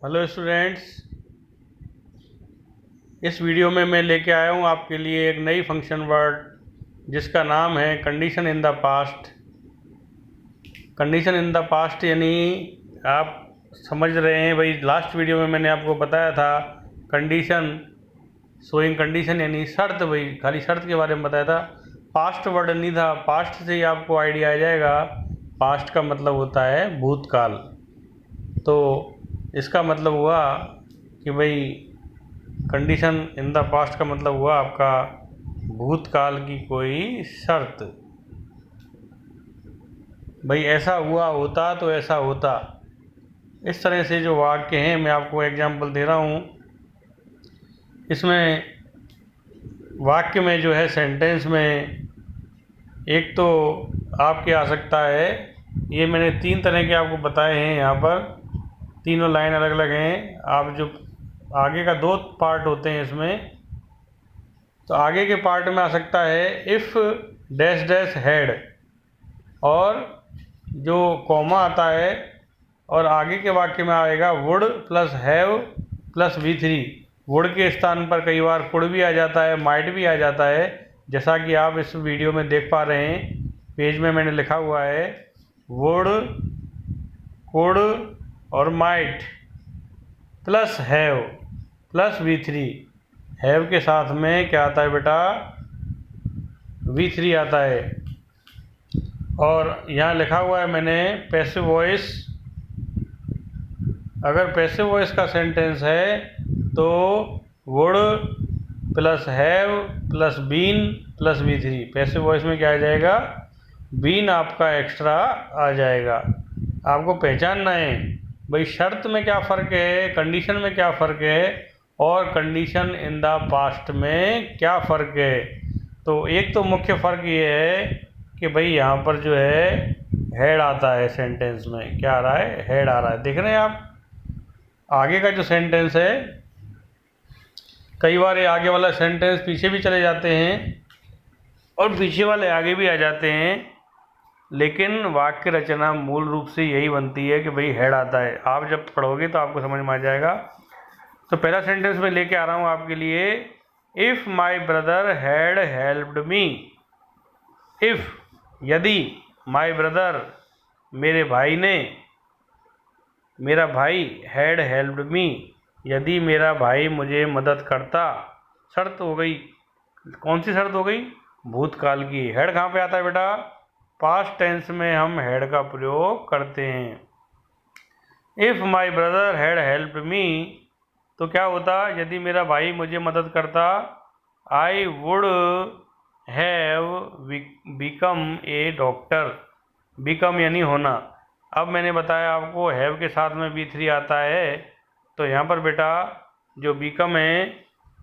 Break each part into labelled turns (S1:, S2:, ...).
S1: Hello students, इस video में मैं लेके आया हूँ आपके लिए एक नई फंक्शन वर्ड जिसका नाम है condition in the past. Condition in the past यानी आप समझ रहे हैं भाई, लास्ट वीडियो में मैंने आपको बताया था कंडीशन शोइंग कंडीशन यानी शर्त, भाई खाली शर्त के बारे में बताया था। पास्ट वर्ड नहीं था, पास्ट से ही आपको आइडिया आ जाएगा। पास्ट का मतलब होता है भूतकाल। तो इसका मतलब हुआ कि भाई कंडीशन इन द पास्ट का मतलब हुआ आपका भूतकाल की कोई शर्त। भाई ऐसा हुआ होता तो ऐसा होता, इस तरह से जो वाक्य हैं मैं आपको एग्जांपल दे रहा हूँ। इसमें वाक्य में जो है सेंटेंस में एक तो आपके आ सकता है, ये मैंने 3 तरह के आपको बताए हैं। यहाँ पर तीनों लाइन अलग अलग हैं। आप जो आगे का 2 पार्ट होते हैं इसमें, तो आगे के पार्ट में आ सकता है इफ़ डैश डैश हैड, और जो कॉमा आता है और आगे के वाक्य में आएगा would plus have plus V3। Would के स्थान पर कई बार कुड भी आ जाता है, माइट भी आ जाता है, जैसा कि आप इस वीडियो में देख पा रहे हैं। पेज में मैंने लिखा हुआ है वुड, कुड और might plus have plus V3। Have के साथ में क्या आता है बेटा, V3 आता है। और यहाँ लिखा हुआ है मैंने पैसिव वॉइस। अगर पैसिव वॉइस का सेंटेंस है तो would plus have plus been plus V3। Passive voice में क्या आ जाएगा, बीन आपका एक्स्ट्रा आ जाएगा। आपको पहचानना है भाई शर्त में क्या फ़र्क है, कंडीशन में क्या फ़र्क है, और कंडीशन इन द पास्ट में क्या फ़र्क है। तो एक तो मुख्य फ़र्क ये है कि भाई यहाँ पर जो है हेड आता है सेंटेंस में। क्या आ रहा है, हेड आ रहा है। देख रहे हैं आप आगे का जो सेंटेंस है, कई बार ये आगे वाला सेंटेंस पीछे भी चले जाते हैं और पीछे वाले आगे भी आ जाते हैं, लेकिन वाक्य रचना मूल रूप से यही बनती है कि भाई हेड आता है। आप जब पढ़ोगे तो आपको समझ में आ जाएगा। तो पहला सेंटेंस मैं लेके आ रहा हूँ आपके लिए, if my brother had helped me. If यदि, माई ब्रदर मेरे भाई ने, मेरा भाई हैड हेल्प्ड मी यदि मेरा भाई मुझे मदद करता। शर्त हो गई, कौन सी शर्त हो गई, भूतकाल की। हेड कहाँ पे आता है बेटा, पास्ट टेंस में हम हेड का प्रयोग करते हैं। If my brother had helped me, तो क्या होता, यदि मेरा भाई मुझे मदद करता, I would have become a doctor. Become यानी होना। अब मैंने बताया आपको हैव के साथ में V3 आता है, तो यहाँ पर बेटा जो बिकम है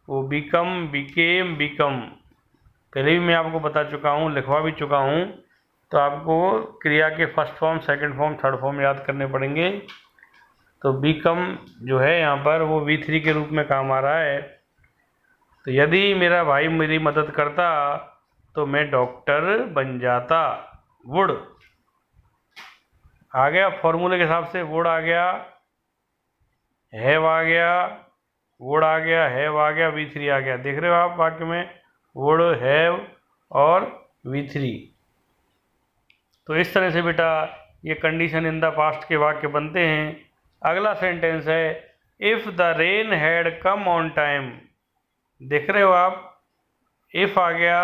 S1: वो बिकम, बिकेम, बिकम पहले भी मैं आपको बता चुका हूँ, लिखवा भी चुका हूँ। तो आपको क्रिया के first form, second form, third form याद करने पड़ेंगे। तो बिकम जो है यहाँ पर वो V3 के रूप में काम आ रहा है। तो यदि मेरा भाई मेरी मदद करता तो मैं डॉक्टर बन जाता। वुड आ गया फॉर्मूले के हिसाब से, वुड आ गया, हैव आ गया, वुड आ गया, हैव आ गया, V3 आ गया। देख रहे हो आप वाक्य में वुड, हैव और V3। तो इस तरह से बेटा ये कंडीशन इन द पास्ट के वाक्य बनते हैं। अगला सेंटेंस है if the rain had come on time. देख रहे हो आप, इफ़ आ गया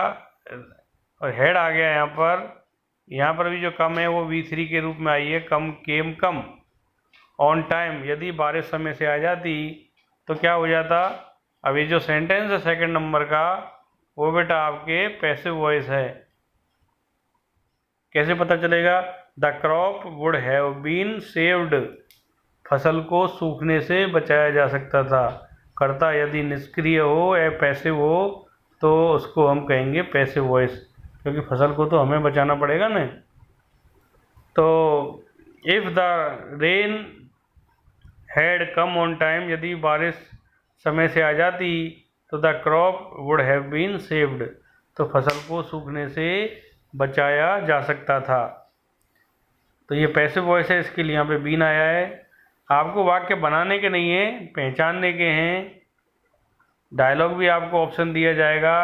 S1: और हेड आ गया। यहाँ पर भी जो कम है वो V3 के रूप में आई है, कम, केम, कम। ऑन टाइम यदि बारिश समय से आ जाती तो क्या हो जाता। अब ये जो सेंटेंस है सेकंड नंबर का, वो बेटा आपके पैसिव वॉइस है। कैसे पता चलेगा, the crop would have been saved. फसल को सूखने से बचाया जा सकता था। कर्ता यदि निष्क्रिय हो या पैसिव हो तो उसको हम कहेंगे पैसिव वॉइस, क्योंकि फसल को तो हमें बचाना पड़ेगा ना। तो if the rain had come on time, यदि बारिश समय से आ जाती तो the crop would have been saved, तो फसल को सूखने से बचाया जा सकता था। तो ये पैसिव वॉइस है, इसके लिए यहाँ पे बीन आया है। आपको वाक्य बनाने के नहीं है, पहचानने के हैं। डायलॉग भी आपको ऑप्शन दिया जाएगा।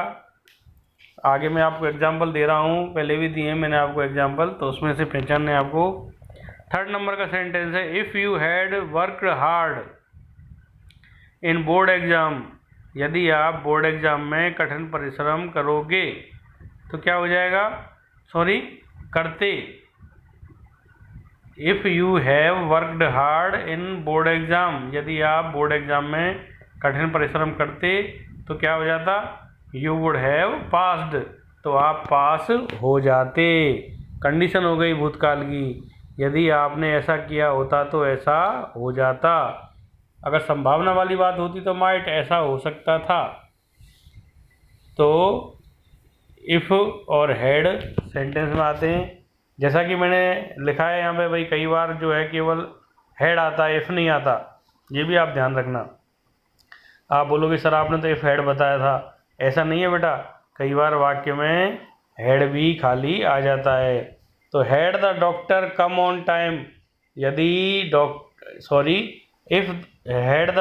S1: आगे मैं आपको एग्जाम्पल दे रहा हूँ, पहले भी दिए मैंने आपको एग्जाम्पल, तो उसमें से पहचानने आपको। 3rd नंबर का सेंटेंस है, if you had worked hard in board exam. यदि आप बोर्ड एग्जाम में कठिन परिश्रम करोगे तो क्या हो जाएगा, सॉरी करते। If you have worked hard in board exam, यदि आप बोर्ड एग्जाम में कठिन परिश्रम करते तो क्या हो जाता, यू वुड हैव पास्ड, तो आप पास हो जाते। कंडीशन हो गई भूतकाल की, यदि आपने ऐसा किया होता तो ऐसा हो जाता। अगर संभावना वाली बात होती तो माइट, ऐसा हो सकता था। तो इफ़ और हैड सेंटेंस में आते हैं। जैसा कि मैंने लिखा है यहाँ पे भाई, कई बार जो है केवल हैड आता है, इफ़ नहीं आता, ये भी आप ध्यान रखना। आप बोलोगे सर आपने तो इफ़ हैड बताया था, ऐसा नहीं है बेटा, कई बार वाक्य में हैड भी खाली आ जाता है। तो had the doctor come on time, यदि if had the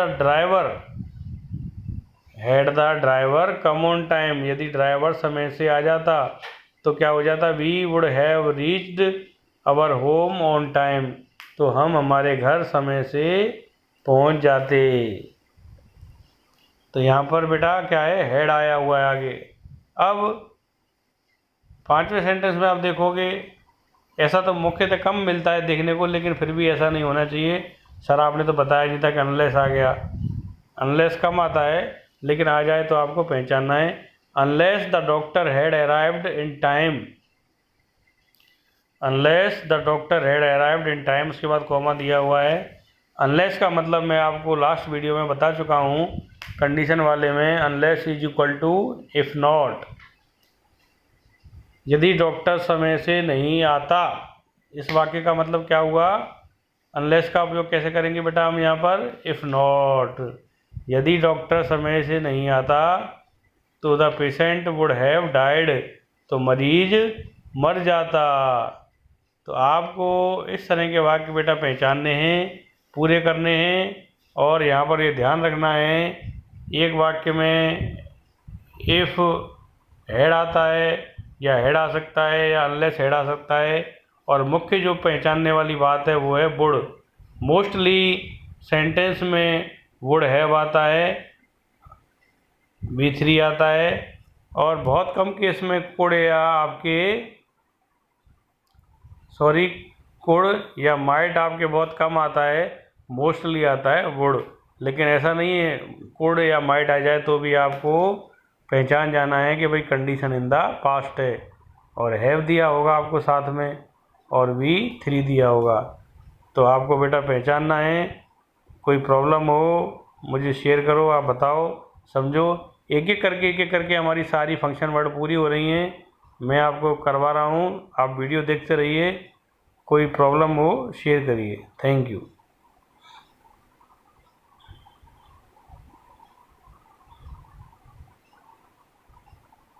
S1: driver come on time, यदि ड्राइवर समय से आ जाता तो क्या हो जाता, we would have reached our home on time, तो हम हमारे घर समय से पहुंच जाते। तो यहाँ पर बेटा क्या है, हैड आया हुआ है आगे। अब 5वें सेंटेंस में आप देखोगे, ऐसा तो मुख्यतः कम मिलता है देखने को, लेकिन फिर भी ऐसा नहीं होना चाहिए। सर आपने तो बताया नहीं था कि अनलेस आ गया, अनलेस कम आता है, लेकिन आ जाए तो आपको पहचानना है। Unless the doctor had arrived in time, unless the doctor had arrived in time, उसके बाद कॉमा दिया हुआ है। अनलेस का मतलब मैं आपको लास्ट वीडियो में बता चुका हूँ, कंडीशन वाले में unless is equal to if not, यदि डॉक्टर समय से नहीं आता। इस वाक्य का मतलब क्या हुआ, अनलेस का उपयोग कैसे करेंगे बेटा हम यहाँ पर, इफ़ नॉट, यदि डॉक्टर समय से नहीं आता तो the patient would have died, तो मरीज मर जाता। तो आपको इस तरह के वाक्य बेटा पहचानने हैं, पूरे करने हैं, और यहाँ पर ये ध्यान रखना है, एक वाक्य में इफ़ हैड आता है या हैड आ सकता है या अनलेस हैड आ सकता है, और मुख्य जो पहचानने वाली बात है वो है वुड। मोस्टली सेंटेंस में वुड हैव आता है, V3 आता है, और बहुत कम केस में कुड या माइट आपके बहुत कम आता है, मोस्टली आता है वुड। लेकिन ऐसा नहीं है कुड या माइट आ जाए तो भी आपको पहचान जाना है कि भाई कंडीशन इन द पास्ट है, और हैव दिया होगा आपको साथ में, और V3 दिया होगा। तो आपको बेटा पहचानना है। कोई प्रॉब्लम हो मुझे शेयर करो, आप बताओ, समझो। एक एक करके हमारी सारी फंक्शन वर्ड पूरी हो रही हैं, मैं आपको करवा रहा हूँ, आप वीडियो देखते रहिए। कोई प्रॉब्लम हो शेयर करिए। Thank you.